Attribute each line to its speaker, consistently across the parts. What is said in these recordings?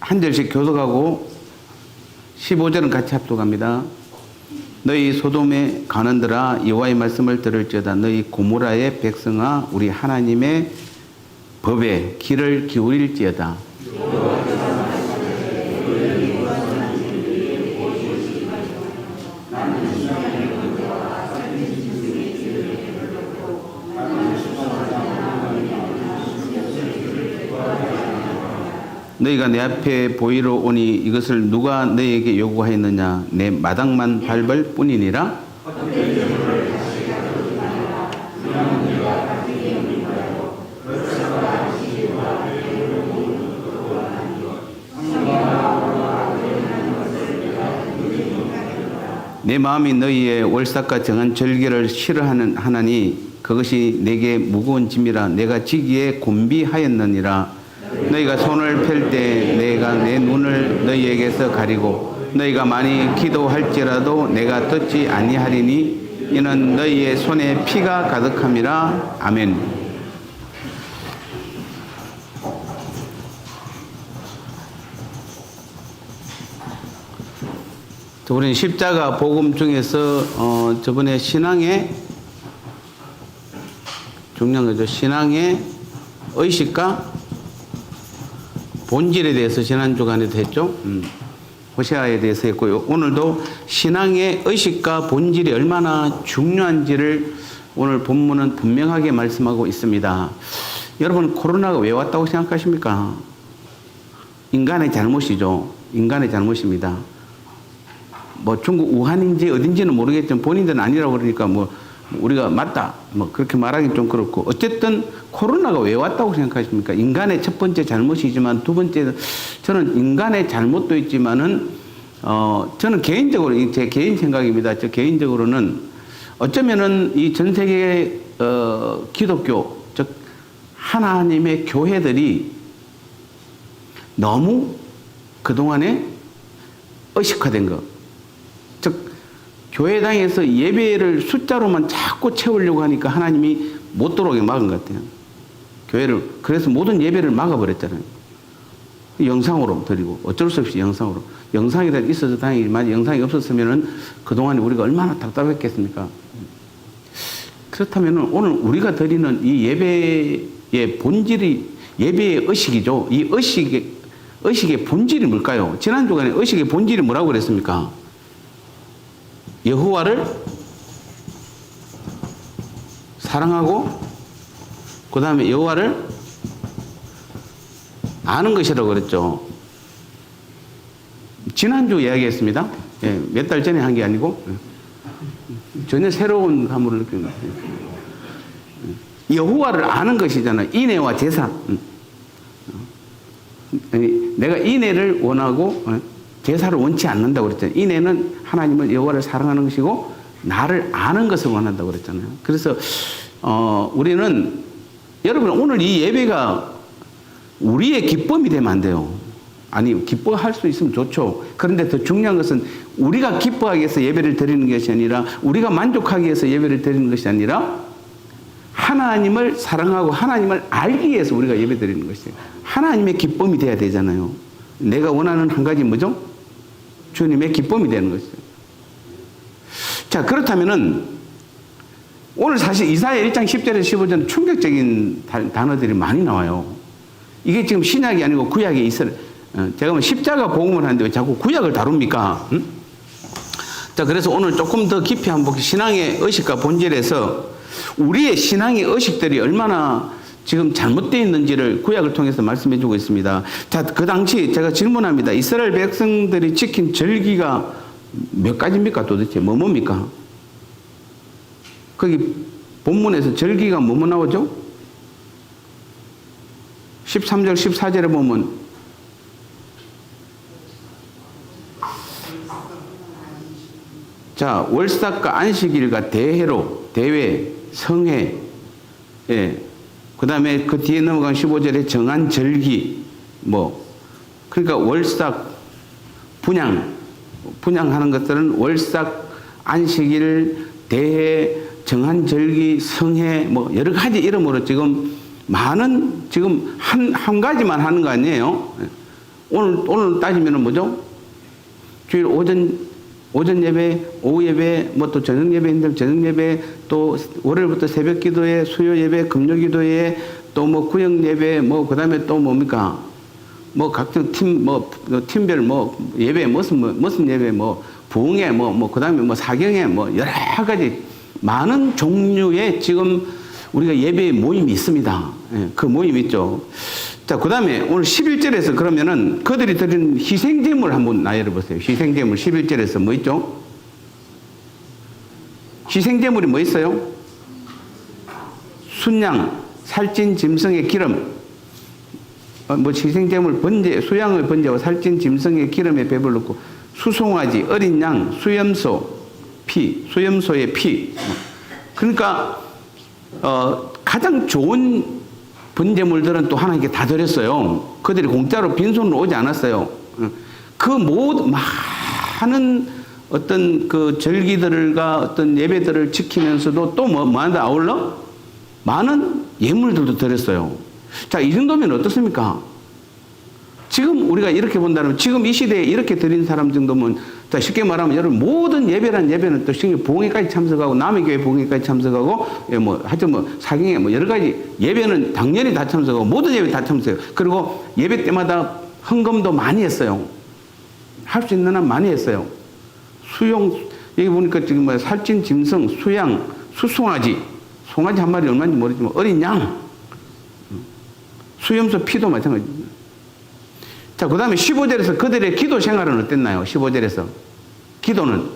Speaker 1: 한 절씩 교독하고 15절은 같이 합독합니다. 너희 소돔에 가는들아 여호와의 말씀을 들을지어다. 너희 고모라의 백성아 우리 하나님의 법에 귀를 기울일지어다. 너희가 내 앞에 보이러 오니 이것을 누가 너희에게 요구하였느냐? 내 마당만 밟을 뿐이니라. 내 마음이 너희의 월삭과 정한 절개를 싫어하나니 그것이 내게 무거운 짐이라. 내가 지기에 곤비하였느니라. 너희가 손을 펼 때 내가 내 눈을 너희에게서 가리고 너희가 많이 기도할지라도 내가 듣지 아니하리니 이는 너희의 손에 피가 가득함이라. 아멘. 우리는 십자가 복음 중에서 저번에 신앙의 중요한 거죠. 신앙의 의식과 본질에 대해서 지난 주간에도 했죠. 호세아에 대해서 했고요. 오늘도 신앙의 의식과 본질이 얼마나 중요한지를 오늘 본문은 분명하게 말씀하고 있습니다. 여러분, 코로나가 왜 왔다고 생각하십니까? 인간의 잘못이죠. 인간의 잘못입니다. 뭐 중국 우한인지 어딘지는 모르겠지만 본인들은 아니라고 그러니까 뭐 우리가 맞다 뭐 그렇게 말하기 좀 그렇고, 어쨌든 코로나가 왜 왔다고 생각하십니까? 인간의 첫 번째 잘못이지만 두 번째, 저는 인간의 잘못도 있지만은 저는 개인적으로, 제 개인 생각입니다. 저 개인적으로는 어쩌면은 이 전 세계 기독교, 즉 하나님의 교회들이 너무 그동안에 의식화된 것, 즉 교회당에서 예배를 숫자로만 자꾸 채우려고 하니까 하나님이 못 들어오게 막은 것 같아요. 교회를, 그래서 모든 예배를 막아버렸잖아요. 영상으로 드리고, 어쩔 수 없이 영상으로. 영상이라도 있어서 다행이지만 영상이 없었으면은 그동안에 우리가 얼마나 답답했겠습니까? 그렇다면은 오늘 우리가 드리는 이 예배의 본질이 예배의 의식이죠. 이 의식의 본질이 뭘까요? 지난 주간에 의식의 본질이 뭐라고 그랬습니까? 여호와를 사랑하고 그 다음에 여호와를 아는 것이라고 그랬죠. 지난주 이야기했습니다. 예, 몇 달 전에 한 게 아니고 전혀 새로운 감을 느끼는 것 같아요. 여호와를 아는 것이잖아요. 인애와 제사. 내가 인애를 원하고 제사를 원치 않는다고 그랬잖아요. 인애는 하나님을, 여호와를 사랑하는 것이고 나를 아는 것을 원한다고 그랬잖아요. 그래서 우리는, 여러분, 오늘 이 예배가 우리의 기쁨이 되면 안 돼요. 아니, 기뻐할 수 있으면 좋죠. 그런데 더 중요한 것은 우리가 기뻐하기 위해서 예배를 드리는 것이 아니라, 우리가 만족하기 위해서 예배를 드리는 것이 아니라, 하나님을 사랑하고 하나님을 알기 위해서 우리가 예배 드리는 것이에요. 하나님의 기쁨이 돼야 되잖아요. 내가 원하는 한 가지 뭐죠? 주님의 기쁨이 되는 것이죠. 자, 그렇다면은 오늘 사실 이사야 1장 10절에서 15절은 충격적인 단어들이 많이 나와요. 이게 지금 신약이 아니고 구약에 있어요. 제가 뭐 십자가 복음을 하는데 왜 자꾸 구약을 다룹니까? 응? 자, 그래서 오늘 조금 더 깊이 한번 신앙의 의식과 본질에서 우리의 신앙의 의식들이 얼마나 지금 잘못되어 있는지를 구약을 통해서 말씀해 주고 있습니다. 자, 그 당시 제가 질문합니다. 이스라엘 백성들이 지킨 절기가 몇 가지입니까? 도대체 뭡니까? 거기 본문에서 절기가 뭐뭐 나오죠? 13절 14절에 보면 자, 월삭과 안식일과 대회로, 대회, 성회, 예. 그 다음에 그 뒤에 넘어간 15절에 정한 절기, 그러니까 월삭, 분양하는 것들은 월삭, 안식일, 대회, 정한 절기, 성회, 여러 가지 이름으로 지금 한 가지만 하는 거 아니에요. 오늘 따지면은 뭐죠? 주일 오전 예배, 오후 예배, 뭐 또 저녁 예배인데 저녁 예배, 또 월요일부터 새벽 기도회, 수요 예배, 금요 기도회, 또 뭐 구역 예배, 뭐 그다음에 또 뭡니까? 뭐 각종 팀별 예배, 무슨 예배, 부흥회, 그다음에 사경회, 여러 가지 많은 종류의 지금 우리가 예배 모임이 있습니다. 예, 그 모임이 있죠. 자, 그다음에 오늘 11절에서 그러면은 그들이 드린 희생제물 한번 나열해 보세요. 희생제물 11절에서 뭐 있죠? 희생제물이 뭐 있어요? 순양, 살찐 짐승의 기름, 희생제물 번제, 수양의 번제와 살찐 짐승의 기름에 배불렀고, 수송아지, 어린 양, 수염소의 피. 그러니까 가장 좋은 번제물들은 또 하나님께 다 드렸어요. 그들이 공짜로 빈손으로 오지 않았어요. 그 모든 많은 어떤 그 절기들과 어떤 예배들을 지키면서도 또 뭐한다 아울러 많은 예물들도 드렸어요. 자, 이 정도면 어떻습니까? 지금 우리가 이렇게 본다면 지금 이 시대에 이렇게 드린 사람 정도면, 자, 쉽게 말하면 여러분 모든 예배란 예배는 또 부흥회까지 참석하고 남의 교회 부흥회까지 참석하고 하여튼 사경회 여러 가지 예배는 당연히 다 참석하고 모든 예배 다 참석해요. 그리고 예배 때마다 헌금도 많이 했어요. 할 수 있는 한 많이 했어요. 여기 보니까 지금 살찐 짐승, 수양, 수송아지, 송아지 한 마리 얼마인지 모르지만 어린 양, 수염소 피도 마찬가지입니다. 자, 그 다음에 15절에서 그들의 기도 생활은 어땠나요? 15절에서. 기도는.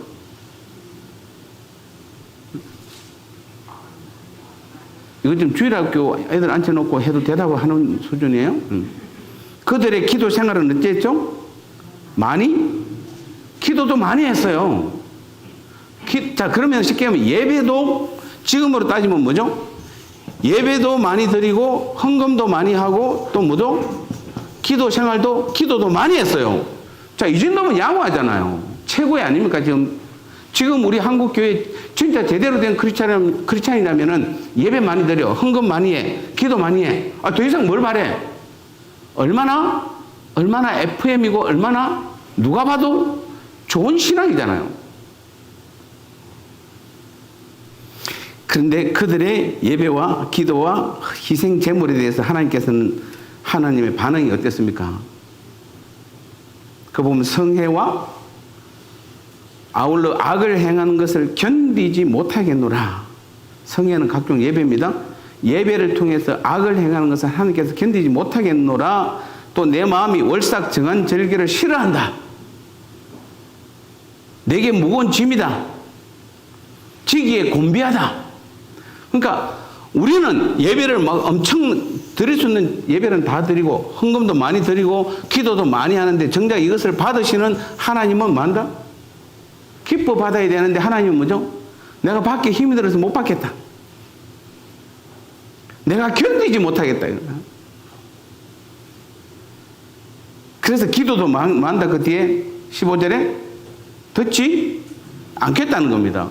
Speaker 1: 이거 지금 주일학교 애들 앉혀놓고 해도 대답을 하는 수준이에요. 그들의 기도 생활은 어땠죠? 기도도 많이 했어요. 자, 그러면 쉽게 하면 예배도 지금으로 따지면 뭐죠? 예배도 많이 드리고 헌금도 많이 하고 또 뭐죠? 기도도 많이 했어요. 자, 이 정도면 양호하잖아요. 최고의 아닙니까? 지금 우리 한국 교회 진짜 제대로 된 크리스찬이라면은 예배 많이 드려, 헌금 많이 해, 기도 많이 해. 더 이상 뭘 바래? 얼마나 FM이고 얼마나 누가 봐도 좋은 신앙이잖아요. 그런데 그들의 예배와 기도와 희생 제물에 대해서 하나님께서는 하나님의 반응이 어땠습니까? 그 보면 성회와 아울러 악을 행하는 것을 견디지 못하겠노라. 성회는 각종 예배입니다. 예배를 통해서 악을 행하는 것을 하나님께서 견디지 못하겠노라. 또 내 마음이 월삭정한 절기를 싫어한다. 내게 무거운 짐이다. 지기에 곤비하다. 그러니까 우리는 예배를 엄청 드릴 수 있는 예배는 다 드리고 헌금도 많이 드리고 기도도 많이 하는데 정작 이것을 받으시는 하나님은 뭐한다? 기뻐 받아야 되는데 하나님은 뭐죠? 내가 받기 힘이 들어서 못 받겠다. 내가 견디지 못하겠다. 그래서 기도도 많다. 그 뒤에 15절에 듣지 않겠다는 겁니다.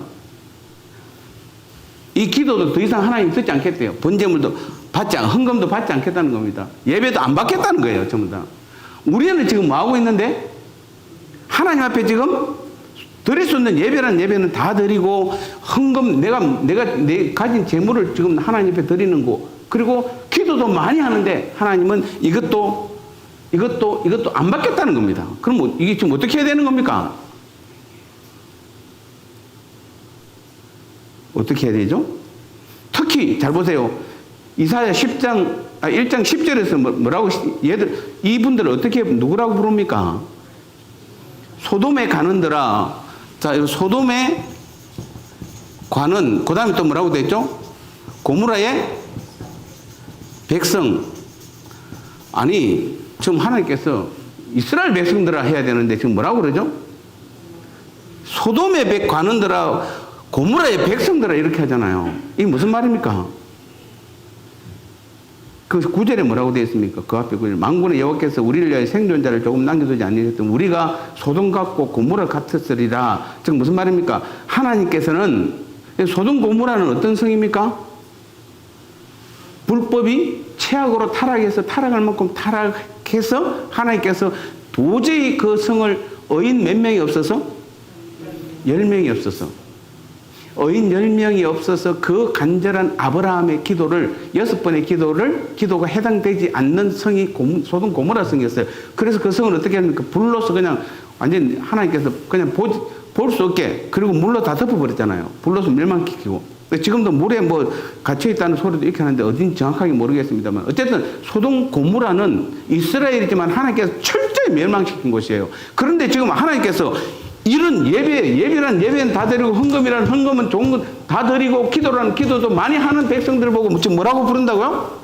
Speaker 1: 이 기도도 더 이상 하나님 듣지 않겠대요. 번제물도 헌금도 받지 않겠다는 겁니다. 예배도 안 받겠다는 거예요. 전부 다. 우리는 지금 뭐 하고 있는데 하나님 앞에 지금 드릴 수 있는 예배는 다 드리고 헌금 내가 가진 재물을 지금 하나님 앞에 드리는 거, 그리고 기도도 많이 하는데 하나님은 이것도 안 받겠다는 겁니다. 그럼 이게 지금 어떻게 해야 되는 겁니까? 어떻게 해야 되죠? 특히 잘 보세요. 이사야 1장 10절에서 뭐라고 이분들을 어떻게 누구라고 부릅니까? 소돔에 가는더라. 자, 소돔에 관은 그다음에 또 뭐라고 되어 있죠? 고무라의 백성. 아니, 지금 하나님께서 이스라엘 백성들아 해야 되는데 지금 뭐라고 그러죠? 소돔에 관은들아 고무라의 백성들아 이렇게 하잖아요. 이게 무슨 말입니까? 그 9절에 뭐라고 되어 있습니까? 그 앞에 만군의 여호와께서 우리를 위하여 생존자를 조금 남겨두지 아니하셨던 우리가 소돔 같고 고무라 같았으리라. 즉 무슨 말입니까? 하나님께서는 소돔 고무라는 어떤 성입니까? 불법이 최악으로 타락해서 타락할 만큼 타락해서 하나님께서 도저히 그 성을 의인 몇 명이 없어서? 10명이 없어서. 의인 10명이 없어서 그 간절한 아브라함의 기도를 6번의 기도가 해당되지 않는 성이 소돔 고모라 성이었어요. 그래서 그 성을 어떻게 합니까? 불로서 그냥 완전 하나님께서 그냥 볼 수 없게, 그리고 물로 다 덮어버렸잖아요. 불로서 멸망시키고. 지금도 물에 뭐 갇혀있다는 소리도 이렇게 하는데 어딘지 정확하게 모르겠습니다만, 어쨌든 소돔 고모라는 이스라엘이지만 하나님께서 철저히 멸망시킨 곳이에요. 그런데 지금 하나님께서 이런 예배는 다 드리고, 헌금이라는 헌금은 좋은 건 다 드리고, 기도라는 기도도 많이 하는 백성들을 보고 지금 뭐라고 부른다고요?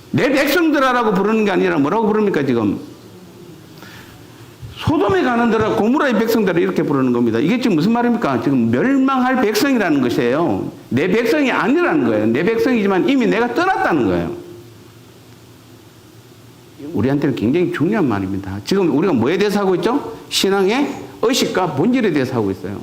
Speaker 1: 내 백성들아라고 부르는 게 아니라 뭐라고 부릅니까 지금? 소돔에 가는 데라 고모라의 백성들을 이렇게 부르는 겁니다. 이게 지금 무슨 말입니까? 지금 멸망할 백성이라는 것이에요. 내 백성이 아니라는 거예요. 내 백성이지만 이미 내가 떠났다는 거예요. 우리한테는 굉장히 중요한 말입니다. 지금 우리가 뭐에 대해서 하고 있죠? 신앙의 의식과 본질에 대해서 하고 있어요.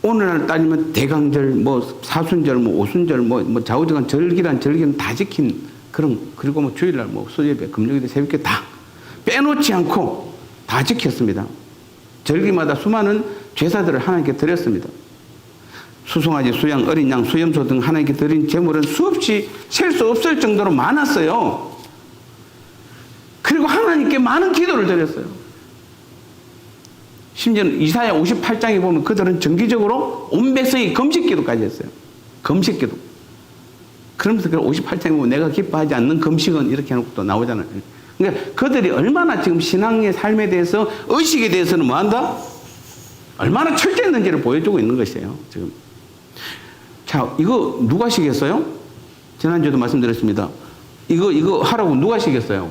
Speaker 1: 오늘날 따지면 대강절, 뭐 사순절, 뭐 오순절, 뭐 좌우지간 절기는 다 지킨 그런, 그리고 뭐 주일날 뭐 수예배, 금요일에 새벽에 다 빼놓지 않고 다 지켰습니다. 절기마다 수많은 제사들을 하나님께 드렸습니다. 수송아지, 수양, 어린 양, 수염소 등 하나님께 드린 제물은 수없이 셀 수 없을 정도로 많았어요. 그리고 하나님께 많은 기도를 드렸어요. 심지어는 이사야 58장에 보면 그들은 정기적으로 온 백성이 금식기도까지 했어요. 금식기도. 그러면서 그 58장에 보면 내가 기뻐하지 않는 금식은 이렇게 해놓고 또 나오잖아요. 그러니까 그들이 얼마나 지금 신앙의 삶에 대해서, 의식에 대해서는 뭐 한다? 얼마나 철저했는지를 보여주고 있는 것이에요, 지금. 자, 이거 누가 시켰어요? 지난주에도 말씀드렸습니다. 이거 하라고 누가 시켰어요?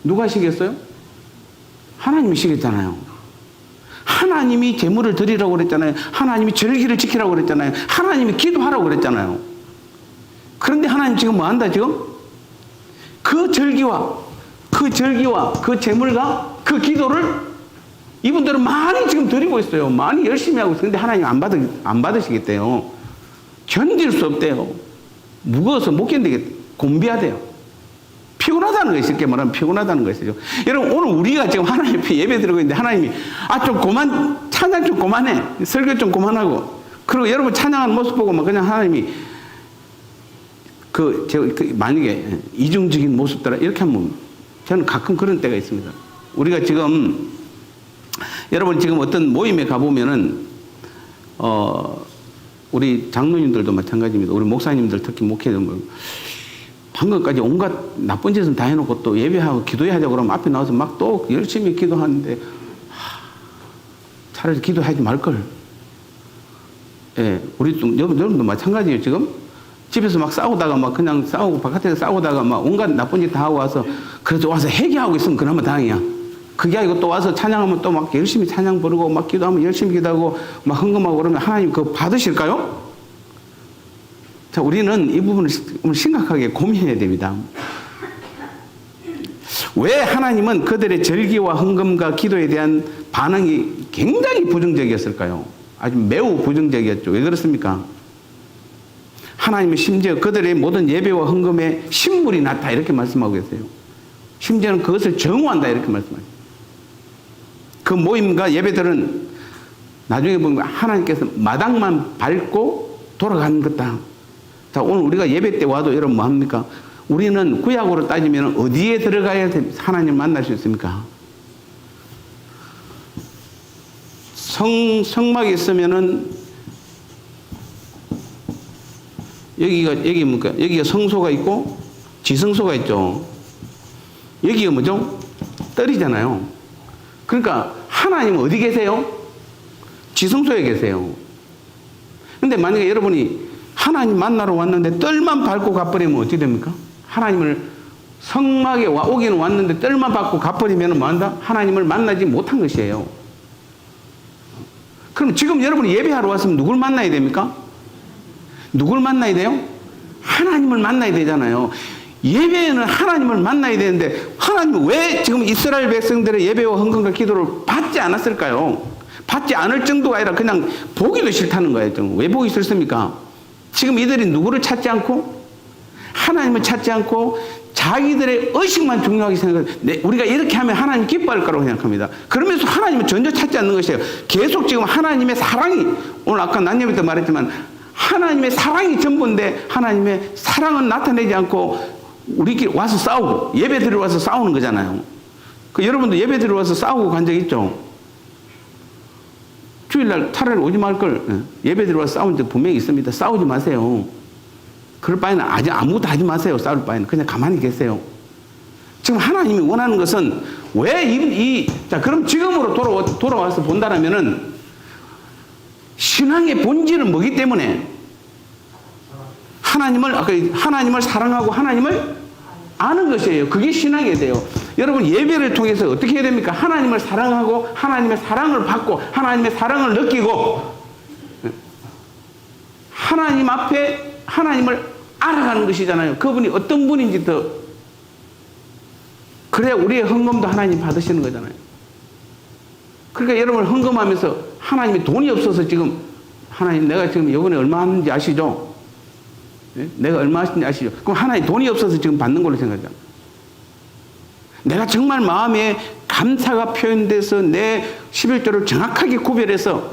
Speaker 1: 누가 시켰어요? 하나님이 시켰잖아요. 하나님이 제물을 드리라고 그랬잖아요. 하나님이 절기를 지키라고 그랬잖아요. 하나님이 기도하라고 그랬잖아요. 그런데 하나님 지금 뭐 한다, 지금? 그 절기와 그 제물과 그 기도를 이분들은 많이 지금 드리고 있어요. 많이 열심히 하고 있어요. 근데 하나님 안 받으시겠대요. 견딜 수 없대요. 무거워서 못 견디겠대요. 곤비하대요. 피곤하다는 것이, 쉽게 말하면 피곤하다는 것이죠. 여러분, 오늘 우리가 지금 하나님 앞에 예배 드리고 있는데 하나님이 좀 찬양 좀 그만해. 설교 좀 그만하고. 그리고 여러분 찬양하는 모습 보고 막 그냥 하나님이 만약에 이중적인 모습들아 이렇게 하면 저는 가끔 그런 때가 있습니다. 우리가 지금 여러분 지금 어떤 모임에 가보면은 우리 장로님들도 마찬가지입니다. 우리 목사님들 특히 목회자들 방금까지 온갖 나쁜 짓은 다 해놓고 또 예배하고 기도해야죠. 그러면 앞에 나와서 막 또 열심히 기도하는데 차라리 기도하지 말걸. 예, 우리 좀 여러분도 마찬가지예요. 지금 집에서 막 싸우다가 막 그냥 싸우고 바깥에서 싸우다가 막 온갖 나쁜 짓 다 하고 와서 그래서 와서 회개하고 있으면 그나마 다행이야. 그게 아니고 또 와서 찬양하면 또 막 열심히 찬양 부르고 막 기도하면 열심히 기도하고 막 헌금하고 그러면 하나님 그거 받으실까요? 자, 우리는 이 부분을 심각하게 고민해야 됩니다. 왜 하나님은 그들의 절기와 헌금과 기도에 대한 반응이 굉장히 부정적이었을까요? 아주 매우 부정적이었죠. 왜 그렇습니까? 하나님은 심지어 그들의 모든 예배와 헌금에 신물이 났다 이렇게 말씀하고 계세요. 심지어는 그것을 정오한다 이렇게 말씀하세요. 그 모임과 예배들은 나중에 보면 하나님께서 마당만 밟고 돌아가는 것다. 자, 오늘 우리가 예배 때 와도 여러분 뭐 합니까? 우리는 구약으로 따지면 어디에 들어가야 하나님 만날 수 있습니까? 성막에 있으면은 여기 뭡니까? 여기가 성소가 있고 지성소가 있죠. 여기가 뭐죠? 뜰이잖아요. 그러니까 하나님은 어디 계세요? 지성소에 계세요. 근데 만약에 여러분이 하나님 만나러 왔는데 뜰만 밟고 가버리면 어떻게 됩니까? 하나님을 성막에 오기는 왔는데 뜰만 밟고 가버리면 뭐 한다? 하나님을 만나지 못한 것이에요. 그럼 지금 여러분이 예배하러 왔으면 누굴 만나야 됩니까? 누굴 만나야 돼요? 하나님을 만나야 되잖아요. 예배에는 하나님을 만나야 되는데 하나님은 왜 지금 이스라엘 백성들의 예배와 헌금과 기도를 받지 않았을까요? 받지 않을 정도가 아니라 그냥 보기도 싫다는 거예요. 왜 보기 싫습니까? 지금 이들이 누구를 찾지 않고 하나님을 찾지 않고 자기들의 의식만 중요하게 생각해요. 우리가 이렇게 하면 하나님 기뻐할 거라고 생각합니다. 그러면서 하나님을 전혀 찾지 않는 것이에요. 계속 지금 하나님의 사랑이, 오늘 아까 난예배 때 말했지만 하나님의 사랑이 전부인데 하나님의 사랑은 나타내지 않고 우리끼리 와서 싸우고 예배 드리러 와서 싸우는 거잖아요. 여러분도 예배 드리러 와서 싸우고 간 적 있죠? 주일날 차라리 오지 말걸. 예배 드리러 와서 싸운 적 분명히 있습니다. 싸우지 마세요. 그럴 바에는 아무것도 하지 마세요. 싸울 바에는 그냥 가만히 계세요. 지금 하나님이 원하는 것은 자, 그럼 지금으로 돌아와서 본다라면은 신앙의 본질은 뭐기 때문에 하나님을 사랑하고 하나님을 아는 것이에요. 그게 신앙이 돼요. 여러분 예배를 통해서 어떻게 해야 됩니까? 하나님을 사랑하고 하나님의 사랑을 받고 하나님의 사랑을 느끼고 하나님 앞에 하나님을 알아가는 것이잖아요. 그분이 어떤 분인지 그래야 우리의 헌금도 하나님 받으시는 거잖아요. 그러니까 여러분 헌금하면서 하나님이 돈이 없어서 지금 하나님 내가 지금 이번에 얼마 하는지 아시죠? 내가 얼마 하신지 아시죠? 그럼 하나님 돈이 없어서 지금 받는 걸로 생각하잖아요. 내가 정말 마음에 감사가 표현돼서 내 11조를 정확하게 구별해서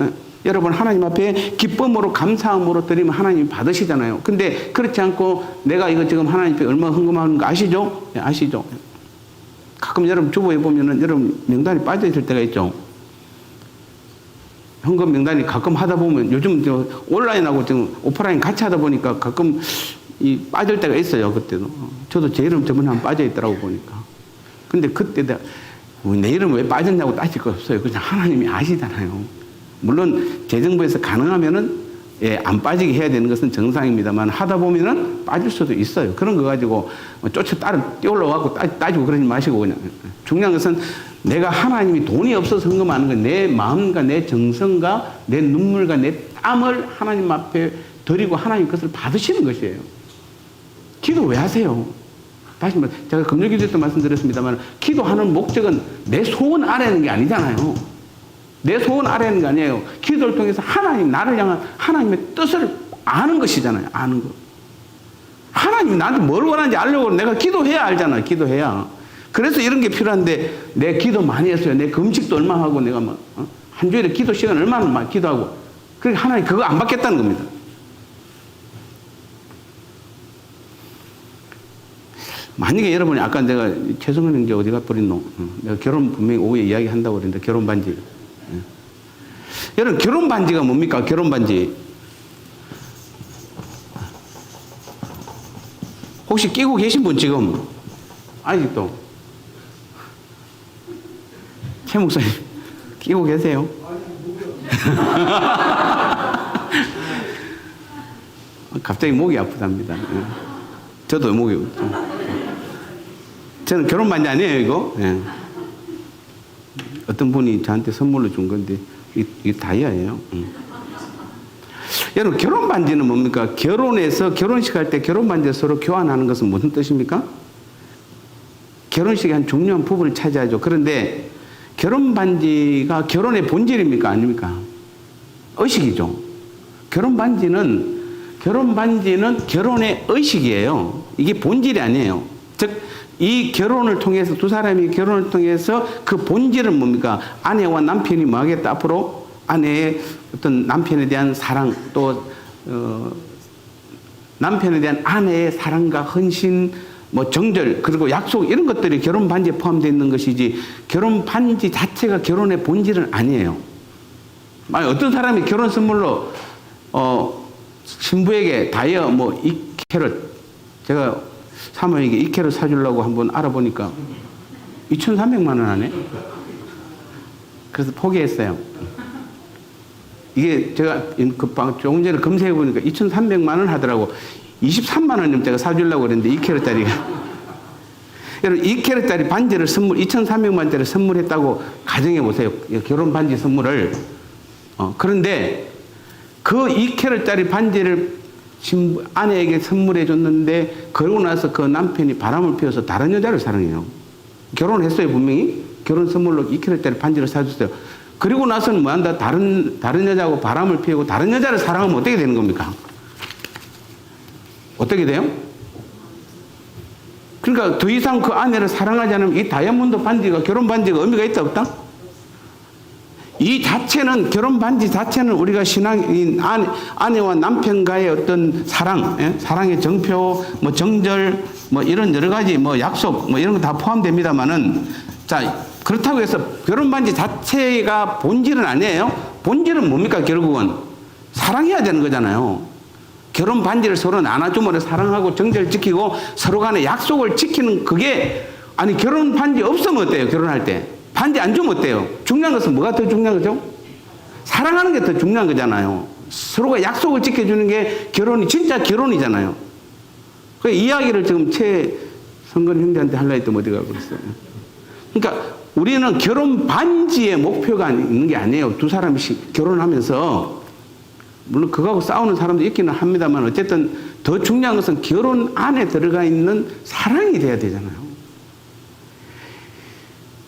Speaker 1: 여러분 하나님 앞에 기쁨으로 감사함으로 드리면 하나님이 받으시잖아요. 근데 그렇지 않고 내가 이거 지금 하나님 앞에 얼마 헌금하는 거 아시죠? 네, 아시죠? 가끔 여러분 주보에 보면은 여러분 명단이 빠져 있을 때가 있죠. 헌금 명단이 가끔 하다 보면 요즘 온라인하고 지금 오프라인 같이 하다 보니까 가끔 빠질 때가 있어요. 그때도 저도 제 이름 저번에 한번 빠져 있더라고 보니까. 근데 그때 내 이름 왜 빠졌냐고 따질 거 없어요. 그냥 하나님이 아시잖아요. 물론 재정부에서 가능하면은 안 빠지게 해야 되는 것은 정상입니다만 하다 보면은 빠질 수도 있어요. 그런 거 가지고 뛰어올라와고 따지고 그러지 마시고 그냥 중요한 것은 내가 하나님이 돈이 없어서 헌금하는 건 내 마음과 내 정성과 내 눈물과 내 땀을 하나님 앞에 드리고 하나님 것을 받으시는 것이에요. 기도 왜 하세요? 다시 말해 제가 금요기도 때 말씀드렸습니다만 기도하는 목적은 내 소원 아래는 게 아니잖아요. 내 소원 아래는 게 아니에요. 기도를 통해서 나를 향한 하나님의 뜻을 아는 것이잖아요. 아는 거. 하나님이 나한테 뭘 원하는지 알려고 내가 기도해야 알잖아요. 기도해야. 그래서 이런 게 필요한데 내 기도 많이 했어요. 내 금식도 얼마 하고 내가 한 주일에 기도 시간 얼마나 많이 기도하고. 그러니까 하나님 그거 안 받겠다는 겁니다. 만약에 여러분이 아까 내가 최성현 형제 어디 가버렸노? 내가 결혼 분명히 오후에 이야기한다고 그랬는데 결혼 반지. 여러분 결혼 반지가 뭡니까? 결혼 반지. 혹시 끼고 계신 분 지금? 아직도? 최 목사님 끼고 계세요? 갑자기 목이 아프답니다. 저도 목이 저는 결혼 반지 아니에요 이거. 어떤 분이 저한테 선물로 준 건데 이게 다이아예요. 여러분 결혼 반지는 뭡니까? 결혼해서 결혼식 할 때 결혼 반지 서로 교환하는 것은 무슨 뜻입니까? 결혼식에 한 중요한 부분을 차지하죠. 그런데 결혼 반지가 결혼의 본질입니까? 아닙니까? 의식이죠. 결혼 반지는 결혼의 의식이에요. 이게 본질이 아니에요. 즉 이 결혼을 통해서 두 사람이 결혼을 통해서 그 본질은 뭡니까? 아내와 남편이 뭐 하겠다? 앞으로 아내의 어떤 남편에 대한 사랑 또 남편에 대한 아내의 사랑과 헌신 정절 그리고 약속 이런 것들이 결혼 반지에 포함되어 있는 것이지 결혼 반지 자체가 결혼의 본질은 아니에요. 어떤 사람이 결혼 선물로 신부에게 다이아 2캐럿 제가 사모에게 2캐럿 사주려고 한번 알아보니까 2,300만 원 하네. 그래서 포기했어요. 이게 제가 조금 전에 검색해 보니까 2,300만 원 하더라고. 23만 원이면 제가 사주려고 그랬는데 2캐럿짜리가. 여러분 2캐럿짜리 반지를 2,300만 원짜리 선물했다고 가정해 보세요. 결혼 반지 선물을. 그런데 그 2캐럿짜리 반지를 아내에게 선물해 줬는데 그러고 나서 그 남편이 바람을 피워서 다른 여자를 사랑해요. 결혼했어요 분명히. 결혼 선물로 2캐럿짜리 반지를 사줬어요. 그리고 나서는 뭐 한다? 다른 여자하고 바람을 피우고 다른 여자를 사랑하면 어떻게 되는 겁니까? 어떻게 돼요? 그러니까 더 이상 그 아내를 사랑하지 않으면 이 다이아몬드 반지가, 결혼 반지가 의미가 있다, 없다? 이 자체는, 결혼 반지 자체는 우리가 신앙인 아내와 남편과의 어떤 사랑, 예? 사랑의 정표, 뭐 정절, 뭐 이런 여러 가지 뭐 약속, 뭐 이런 거 다 포함됩니다만은, 자, 그렇다고 해서 결혼 반지 자체가 본질은 아니에요. 본질은 뭡니까? 결국은 사랑해야 되는 거잖아요. 결혼 반지를 서로 나눠주므로 사랑하고 정절 지키고 서로 간에 약속을 지키는 그게, 아니 결혼 반지 없으면 어때요? 결혼할 때 반지 안 주면 어때요? 중요한 것은 뭐가 더 중요한 거죠? 사랑하는 게 더 중요한 거잖아요. 서로가 약속을 지켜주는 게 결혼이, 진짜 결혼이잖아요. 그 이야기를 지금 최성근 형제한테 하려 했더니 어디 가고 그랬어요. 그러니까 우리는 결혼 반지의 목표가 있는 게 아니에요. 두 사람이 결혼하면서, 물론 그거하고 싸우는 사람도 있기는 합니다만, 어쨌든 더 중요한 것은 결혼 안에 들어가 있는 사랑이 돼야 되잖아요.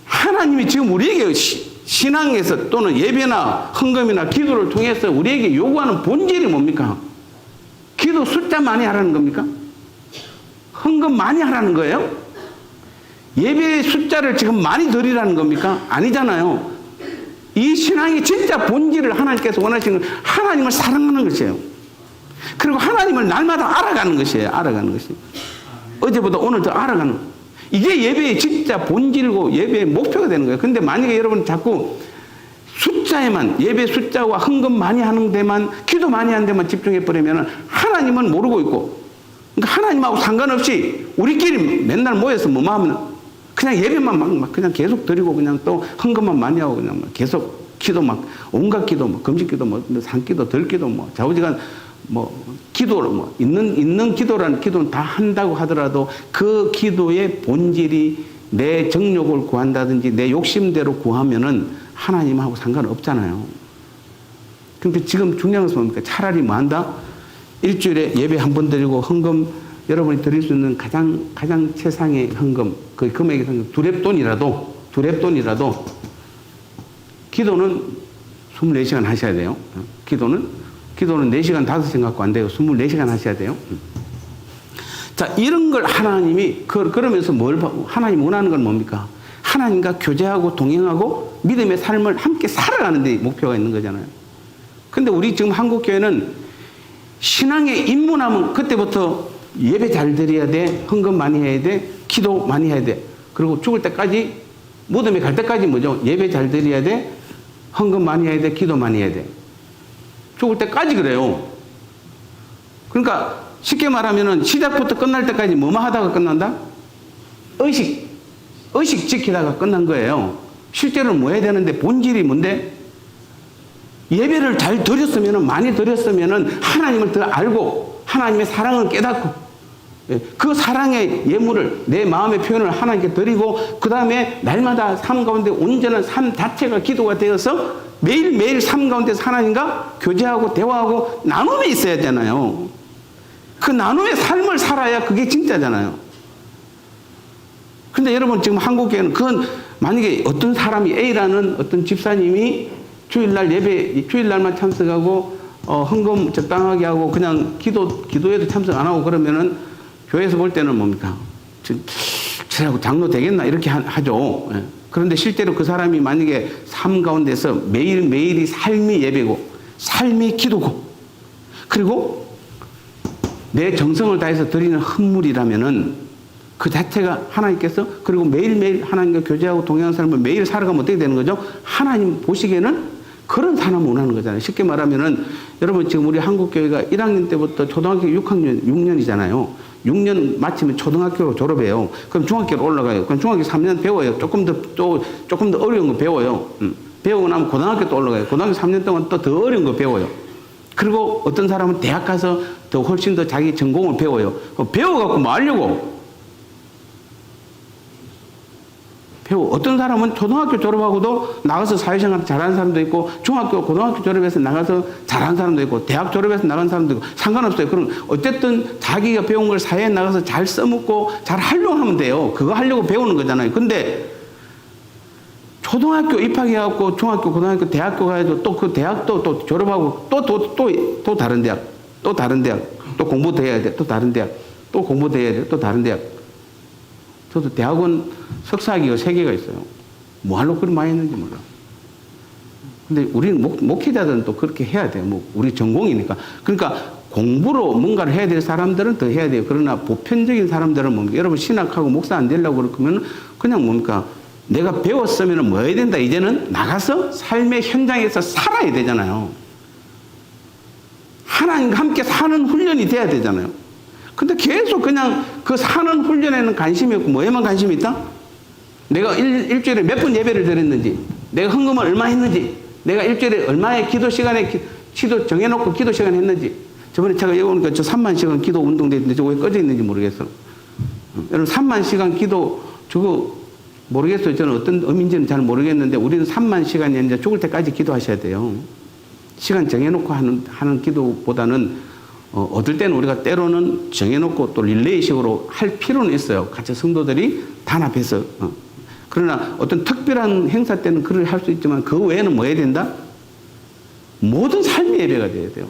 Speaker 1: 하나님이 지금 우리에게 신앙에서 또는 예배나 헌금이나 기도를 통해서 우리에게 요구하는 본질이 뭡니까? 기도 숫자 많이 하라는 겁니까? 헌금 많이 하라는 거예요? 예배의 숫자를 지금 많이 드리라는 겁니까? 아니잖아요. 이 신앙이 진짜 본질을 하나님께서 원하시는 건 하나님을 사랑하는 것이에요. 그리고 하나님을 날마다 알아가는 것이에요. 알아가는 것이. 어제보다 오늘 더 알아가는 것. 이게 예배의 진짜 본질이고 예배의 목표가 되는 거예요. 근데 만약에 여러분 자꾸 숫자에만, 예배 숫자와 헌금 많이 하는 데만, 기도 많이 하는 데만 집중해버리면 하나님은 모르고 있고, 그러니까 하나님하고 상관없이 우리끼리 맨날 모여서 뭐만 하면 그냥 예배만 막 그냥 계속 드리고, 그냥 또 헌금만 많이 하고, 그냥 계속 기도 막 온갖 기도, 뭐 금식 기도, 뭐 산기도, 덜기도, 뭐 좌우지간 뭐 기도를 뭐 있는 기도라는 기도는 다 한다고 하더라도 그 기도의 본질이 내 정욕을 구한다든지 내 욕심대로 구하면은 하나님하고 상관없잖아요. 그러니까 지금 중요한 것은 뭡니까? 차라리 뭐 한다? 일주일에 예배 한 번 드리고 헌금, 여러분이 드릴 수 있는 가장 최상의 헌금, 그 금액이 두렙돈이라도 기도는 24시간 하셔야 돼요. 기도는 4시간, 5시간 갖고 안 돼요. 24시간 하셔야 돼요. 자, 이런 걸 하나님이, 그러면서 하나님 원하는 건 뭡니까? 하나님과 교제하고 동행하고 믿음의 삶을 함께 살아가는 데 목표가 있는 거잖아요. 근데 우리 지금 한국교회는 신앙에 입문하면 그때부터 예배 잘 드려야 돼, 헌금 많이 해야 돼, 기도 많이 해야 돼. 그리고 죽을 때까지, 무덤에 갈 때까지 뭐죠? 예배 잘 드려야 돼, 헌금 많이 해야 돼, 기도 많이 해야 돼. 죽을 때까지 그래요. 그러니까 쉽게 말하면은 시작부터 끝날 때까지 뭐만 하다가 끝난다? 의식 지키다가 끝난 거예요. 실제로는 뭐 해야 되는데, 본질이 뭔데? 예배를 잘 드렸으면은, 많이 드렸으면은 하나님을 더 알고 하나님의 사랑을 깨닫고, 그 사랑의 예물을, 내 마음의 표현을 하나님께 드리고, 그 다음에 날마다 삶 가운데 온전한 삶 자체가 기도가 되어서 매일매일 삶 가운데서 하나님과 교제하고 대화하고 나눔에 있어야 되잖아요. 그 나눔의 삶을 살아야 그게 진짜잖아요. 근데 여러분 지금 한국교회는 그건, 만약에 어떤 사람이 A라는 어떤 집사님이 주일날만 참석하고 헌금 적당하게 하고 그냥 기도에도 참석 안 하고 그러면은 교회에서 볼 때는 뭡니까? 저라고 장로 되겠나? 이렇게 하죠. 그런데 실제로 그 사람이 만약에 삶 가운데서 매일매일이 삶이 예배고, 삶이 기도고, 그리고 내 정성을 다해서 드리는 헌물이라면은 그 자체가 하나님께서, 그리고 매일매일 하나님과 교제하고 동행하는 삶을 매일 살아가면 어떻게 되는 거죠? 하나님 보시기에는 그런 사람을 원하는 거잖아요. 쉽게 말하면은, 여러분 지금 우리 한국교회가 1학년 때부터 초등학교 6년이잖아요. 6년 마치면 초등학교로 졸업해요. 그럼 중학교로 올라가요. 그럼 중학교 3년 배워요. 조금 더 어려운 거 배워요. 배우고 나면 고등학교 또 올라가요. 고등학교 3년 동안 또 더 어려운 거 배워요. 그리고 어떤 사람은 대학 가서 더 훨씬 더 자기 전공을 배워요. 배워갖고 뭐 하려고? 어떤 사람은 초등학교 졸업하고도 나가서 사회생활 잘하는 사람도 있고, 중학교, 고등학교 졸업해서 나가서 잘하는 사람도 있고, 대학 졸업해서 나간 사람도 있고, 상관없어요. 그럼 어쨌든 자기가 배운 걸 사회에 나가서 잘 써먹고 잘 하려고 하면 돼요. 그거 하려고 배우는 거잖아요. 근데 초등학교 입학해갖고 중학교, 고등학교, 대학교 가야죠. 또 그 대학도 또 졸업하고 또 다른 대학, 또 다른 대학, 또 공부도 해야 돼. 또 다른 대학, 또 공부도 해야 돼. 또 다른 대학. 저도 대학원 석사학위가 3개가 있어요. 뭐하러 그리 많이 했는지 몰라. 근데 우리는 목회자들은 또 그렇게 해야 돼요. 뭐 우리 전공이니까. 그러니까 공부로 뭔가를 해야 될 사람들은 더 해야 돼요. 그러나 보편적인 사람들은 뭡니까? 여러분 신학하고 목사 안 되려고 그러면 그냥 뭡니까? 내가 배웠으면 뭐 해야 된다. 이제는 나가서 삶의 현장에서 살아야 되잖아요. 하나님과 함께 사는 훈련이 돼야 되잖아요. 근데 계속 그냥 그 사는 훈련에는 관심이 없고 뭐에만 관심이 있다? 내가 일주일에 몇 번 예배를 드렸는지, 내가 헌금을 얼마 했는지, 내가 일주일에 얼마의 기도 시간에 기도 정해놓고 기도 시간 했는지. 저번에 제가 여기 오니까 저 3만 시간 기도 운동돼 있는데 저거 왜 꺼져 있는지 모르겠어. 여러분 3만 시간 기도 저거 모르겠어요. 저는 어떤 의미인지는 잘 모르겠는데 우리는 3만 시간이 이제 죽을 때까지 기도하셔야 돼요. 시간 정해놓고 하는 기도보다는 얻을 때는 우리가 때로는 정해놓고 또 릴레이식으로 할 필요는 있어요. 같이 성도들이 단합해서. 그러나 어떤 특별한 행사 때는 그걸 할 수 있지만 그 외에는 뭐 해야 된다? 모든 삶의 예배가 돼야 돼요.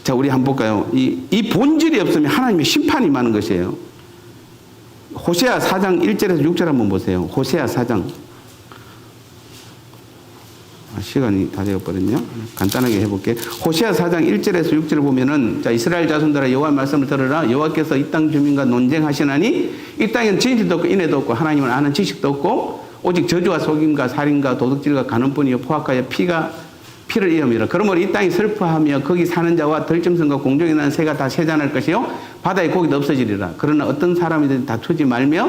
Speaker 1: 자, 우리 한번 볼까요? 이 본질이 없으면 하나님의 심판이 많은 것이에요. 호세아 4장 1절에서 6절 한번 보세요. 호세아 4장. 시간이 다 되어버렸네요. 간단하게 해볼게요. 호세아 4장 1절에서 6절을 보면은, 자, 이스라엘 자손들아 여호와의 말씀을 들으라. 여호와께서 이 땅 주민과 논쟁하시나니 이 땅에는 진실도 없고 인애도 없고 하나님을 아는 지식도 없고 오직 저주와 속임과 살인과 도둑질과 간음뿐이요 포악하여 피를 이음이라. 그러므로 이 땅이 슬퍼하며 거기 사는 자와 덜짐승과 공중에 나는 새가 다 세잔할 것이요 바다의 고기도 없어지리라. 그러나 어떤 사람이든 다투지 말며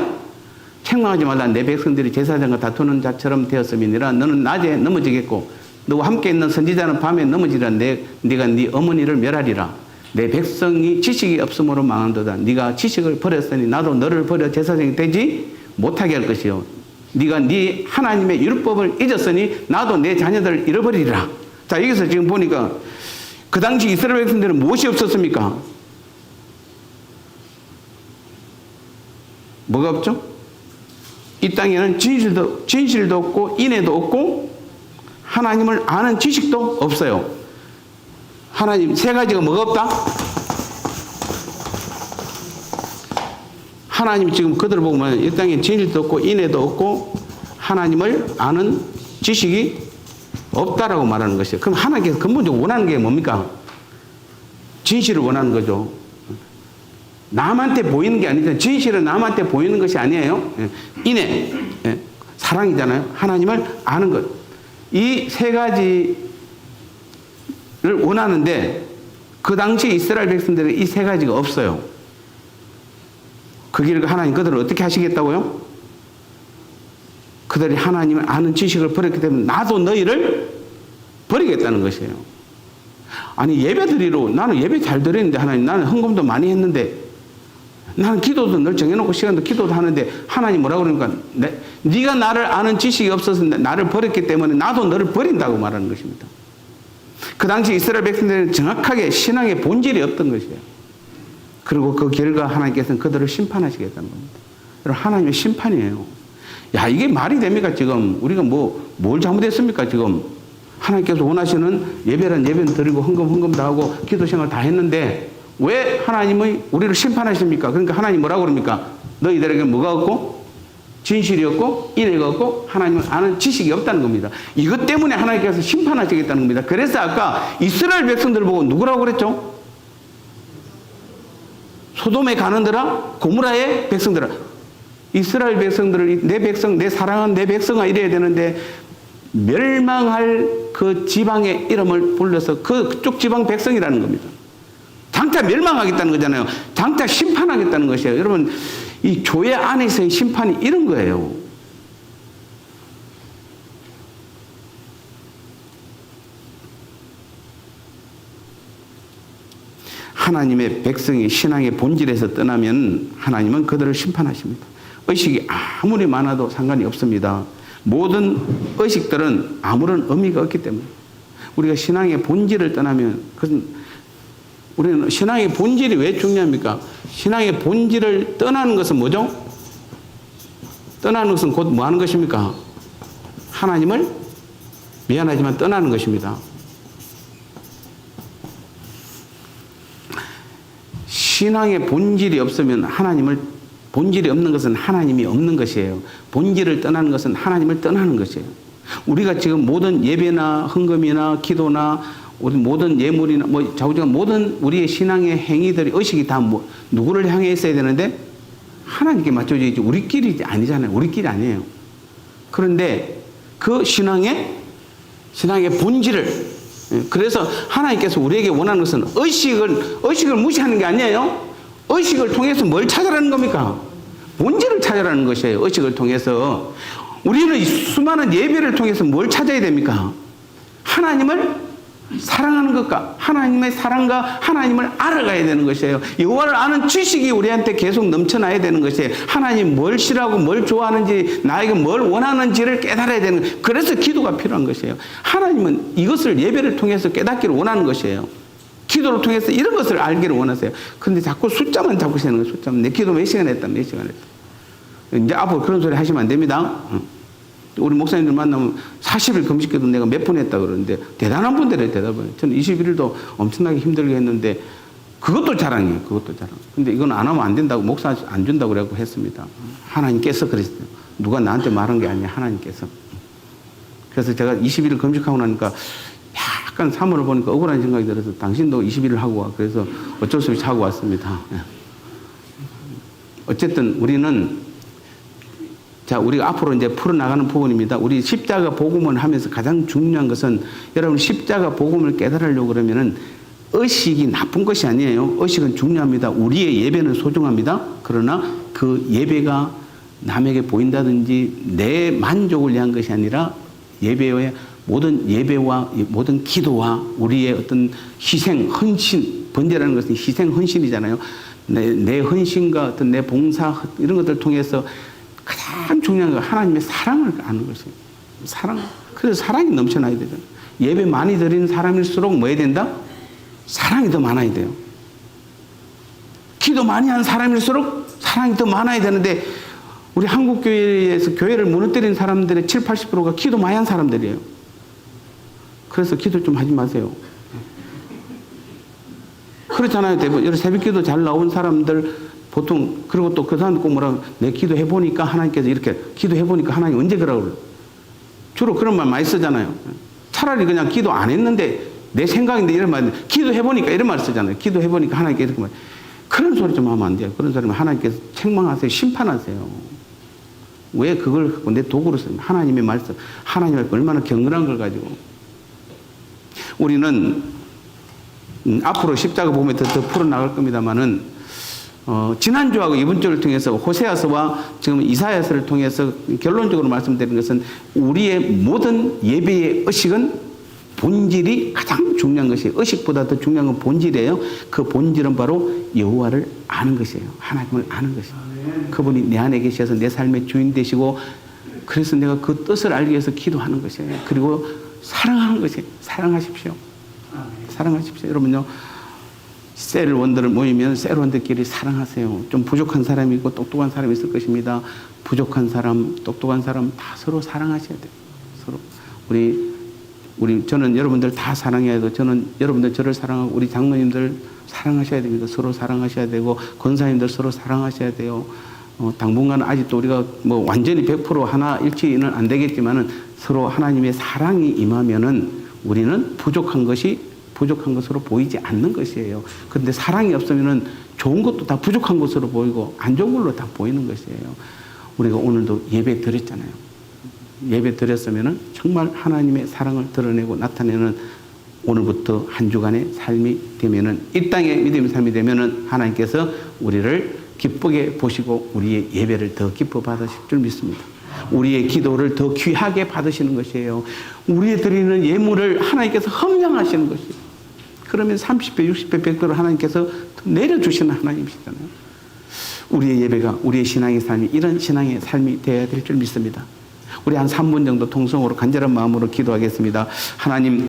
Speaker 1: 책망하지 말라. 내 백성들이 제사장과 다투는 자처럼 되었음이니라. 너는 낮에 넘어지겠고 너와 함께 있는 선지자는 밤에 넘어지리라. 네가 네 어머니를 멸하리라. 내 백성이 지식이 없음으로 망한도다. 네가 지식을 버렸으니 나도 너를 버려 제사장이 되지 못하게 할 것이요 네가 네 하나님의 율법을 잊었으니 나도 내 자녀들을 잃어버리리라. 자, 여기서 지금 보니까 그 당시 이스라엘 백성들은 무엇이 없었습니까? 뭐가 없죠? 이 땅에는 진실도 없고 인애도 없고 하나님을 아는 지식도 없어요. 하나님 세 가지가 뭐가 없다? 하나님 지금 그들을 보면 이 땅에 진실도 없고 인애도 없고 하나님을 아는 지식이 없다라고 말하는 것이에요. 그럼 하나님께서 근본적으로 원하는 게 뭡니까? 진실을 원하는 거죠. 남한테 보이는 게 아니죠. 진실은 남한테 보이는 것이 아니에요. 인애, 사랑이잖아요. 하나님을 아는 것. 이 세 가지를 원하는데 그 당시 이스라엘 백성들은 이 세 가지가 없어요. 그 길을 하나님 그들을 어떻게 하시겠다고요? 그들이 하나님을 아는 지식을 버렸기 때문에 나도 너희를 버리겠다는 것이에요. 아니 예배 드리러 나는 예배 잘 드리는데 하나님 나는 헌금도 많이 했는데 나는 기도도 늘 정해놓고 시간도 기도도 하는데 하나님 뭐라고 그러니까 네가 나를 아는 지식이 없어서 나를 버렸기 때문에 나도 너를 버린다고 말하는 것입니다. 그 당시 이스라엘 백성들은 정확하게 신앙의 본질이 없던 것이에요. 그리고 그 결과 하나님께서는 그들을 심판하시겠다는 겁니다. 여러분 하나님의 심판이에요. 야, 이게 말이 됩니까, 지금? 우리가 뭘 잘못했습니까, 지금? 하나님께서 원하시는 예배는 드리고 헌금도 하고 기도 생활 다 했는데 왜 하나님이 우리를 심판하십니까? 그러니까 하나님 뭐라고 그럽니까? 너희들에게 뭐가 없고 진실이 없고 인애가 없고 하나님을 아는 지식이 없다는 겁니다. 이것 때문에 하나님께서 심판하시겠다는 겁니다. 그래서 아까 이스라엘 백성들을 보고 누구라고 그랬죠? 소돔에 가는더라 고무라의 백성들아. 이스라엘 백성들을 내 백성, 내 사랑하는 내 백성아 이래야 되는데 멸망할 그 지방의 이름을 불러서 그쪽 지방 백성이라는 겁니다. 장차 멸망하겠다는 거잖아요. 장차 심판하겠다는 것이에요. 여러분 이 교회 안에서의 심판이 이런 거예요. 하나님의 백성이 신앙의 본질에서 떠나면 하나님은 그들을 심판하십니다. 의식이 아무리 많아도 상관이 없습니다. 모든 의식들은 아무런 의미가 없기 때문에 우리가 신앙의 본질을 떠나면 우리는 신앙의 본질이 왜 중요합니까? 신앙의 본질을 떠나는 것은 뭐죠? 떠나는 것은 곧 뭐 하는 것입니까? 하나님을 미안하지만 떠나는 것입니다. 신앙의 본질이 없으면 본질이 없는 것은 하나님이 없는 것이에요. 본질을 떠나는 것은 하나님을 떠나는 것이에요. 우리가 지금 모든 예배나 헌금이나 기도나 모든 예물이나 좌우지간 모든 우리의 신앙의 행위들이 의식이 다 누구를 향해 있어야 되는데 하나님께 맞춰져 있지 우리끼리 아니잖아요. 우리끼리 아니에요. 그런데 그 신앙의 본질을 그래서 하나님께서 우리에게 원하는 것은 의식을 무시하는 게 아니에요. 의식을 통해서 뭘 찾아라는 겁니까? 본질을 찾아라는 것이에요. 의식을 통해서. 우리는 수많은 예배를 통해서 뭘 찾아야 됩니까? 하나님을 사랑하는 것과 하나님의 사랑과 하나님을 알아가야 되는 것이에요. 여호와를 아는 지식이 우리한테 계속 넘쳐나야 되는 것이에요. 하나님 뭘 싫어하고 뭘 좋아하는지 나에게 뭘 원하는지를 깨달아야 되는 거예요. 그래서 기도가 필요한 것이에요. 하나님은 이것을 예배를 통해서 깨닫기를 원하는 것이에요. 기도를 통해서 이런 것을 알기를 원하세요. 근데 자꾸 숫자만 잡으시는 거예요. 숫자만. 내 기도 몇 시간 했다. 몇 시간 했다. 이제 앞으로 그런 소리 하시면 안 됩니다. 우리 목사님들 만나면 40일 금식기도 내가 몇 번 했다 그러는데 대단한 분들의 대답을 해요. 저는 21일도 엄청나게 힘들게 했는데 그것도 자랑이에요. 그것도 자랑. 근데 이건 안 하면 안 된다고 목사 안 준다고 그러고 했습니다. 하나님께서 그랬어요. 누가 나한테 말한 게 아니야. 하나님께서. 그래서 제가 21일 금식하고 나니까 약간 사물을 보니까 억울한 생각이 들어서 당신도 20일을 하고 와. 그래서 어쩔 수 없이 하고 왔습니다. 어쨌든 우리는 우리가 앞으로 이제 풀어나가는 부분입니다. 우리 십자가 복음을 하면서 가장 중요한 것은 여러분 십자가 복음을 깨달으려고 그러면은 의식이 나쁜 것이 아니에요. 의식은 중요합니다. 우리의 예배는 소중합니다. 그러나 그 예배가 남에게 보인다든지 내 만족을 위한 것이 아니라 예배의 모든 예배와 모든 기도와 우리의 어떤 희생, 헌신, 번제라는 것은 희생, 헌신이잖아요. 내 헌신과 어떤 내 봉사 이런 것들을 통해서 가장 중요한 건 하나님의 사랑을 아는 것이에요. 사랑. 그래서 사랑이 넘쳐나야 되죠. 예배 많이 드리는 사람일수록 뭐 해야 된다? 사랑이 더 많아야 돼요. 기도 많이 하는 사람일수록 사랑이 더 많아야 되는데 우리 한국교회에서 교회를 무너뜨린 사람들의 7, 80%가 기도 많이 한 사람들이에요. 그래서 기도 좀 하지 마세요. 그렇잖아요. 대부분 여러 새벽기도 잘 나온 사람들 보통 그리고 또 그 사람들 꼭 뭐라고 내 기도해보니까 하나님께서 이렇게 기도해보니까 하나님 언제 그러라고 그래요. 주로 그런 말 많이 쓰잖아요. 차라리 그냥 기도 안 했는데 내 생각인데 이런 말 기도해보니까 이런 말 쓰잖아요. 기도해보니까 하나님께서 이렇게 말 그런 소리 좀 하면 안 돼요. 그런 소리면 하나님께서 책망하세요. 심판하세요. 왜 그걸 갖고 내 도구로 써요. 하나님의 말씀 하나님의 얼마나 경건한 걸 가지고 우리는 앞으로 십자가 보면 더 풀어나갈 겁니다만은 지난주하고 이번 주를 통해서 호세아서와 지금 이사야서를 통해서 결론적으로 말씀드리는 것은 우리의 모든 예배의 의식은 본질이 가장 중요한 것이에요. 의식보다 더 중요한 건 본질이에요. 그 본질은 바로 여호와를 아는 것이에요. 하나님을 아는 것이에요. 그분이 내 안에 계셔서 내 삶의 주인 되시고 그래서 내가 그 뜻을 알기 위해서 기도하는 것이에요. 그리고 사랑하는 것이에요. 사랑하십시오. 사랑하십시오. 여러분요. 셀 원들을 모이면 셀 원들끼리 사랑하세요. 좀 부족한 사람이 있고 똑똑한 사람이 있을 것입니다. 부족한 사람, 똑똑한 사람 다 서로 사랑하셔야 돼요. 서로. 저는 여러분들 다 사랑해야 돼요. 저는 여러분들 저를 사랑하고 우리 장로님들 사랑하셔야 됩니다. 서로 사랑하셔야 되고 권사님들 서로 사랑하셔야 돼요. 당분간 아직도 우리가 뭐 완전히 100% 하나 일치는 안 되겠지만은 서로 하나님의 사랑이 임하면은 우리는 부족한 것으로 보이지 않는 것이에요. 그런데 사랑이 없으면은 좋은 것도 다 부족한 것으로 보이고 안 좋은 걸로 다 보이는 것이에요. 우리가 오늘도 예배 드렸잖아요. 예배 드렸으면은 정말 하나님의 사랑을 드러내고 나타내는 오늘부터 한 주간의 삶이 되면은 이 땅의 믿음의 삶이 되면은 하나님께서 우리를 기쁘게 보시고 우리의 예배를 더 기뻐 받으실 줄 믿습니다. 우리의 기도를 더 귀하게 받으시는 것이에요. 우리의 드리는 예물을 하나님께서 험량하시는 것이에요. 그러면 30배, 60배, 100배로 하나님께서 내려주시는 하나님이시잖아요. 우리의 예배가 우리의 신앙의 삶이 이런 신앙의 삶이 되어야 될 줄 믿습니다. 우리 한 3분 정도 통성으로 간절한 마음으로 기도하겠습니다. 하나님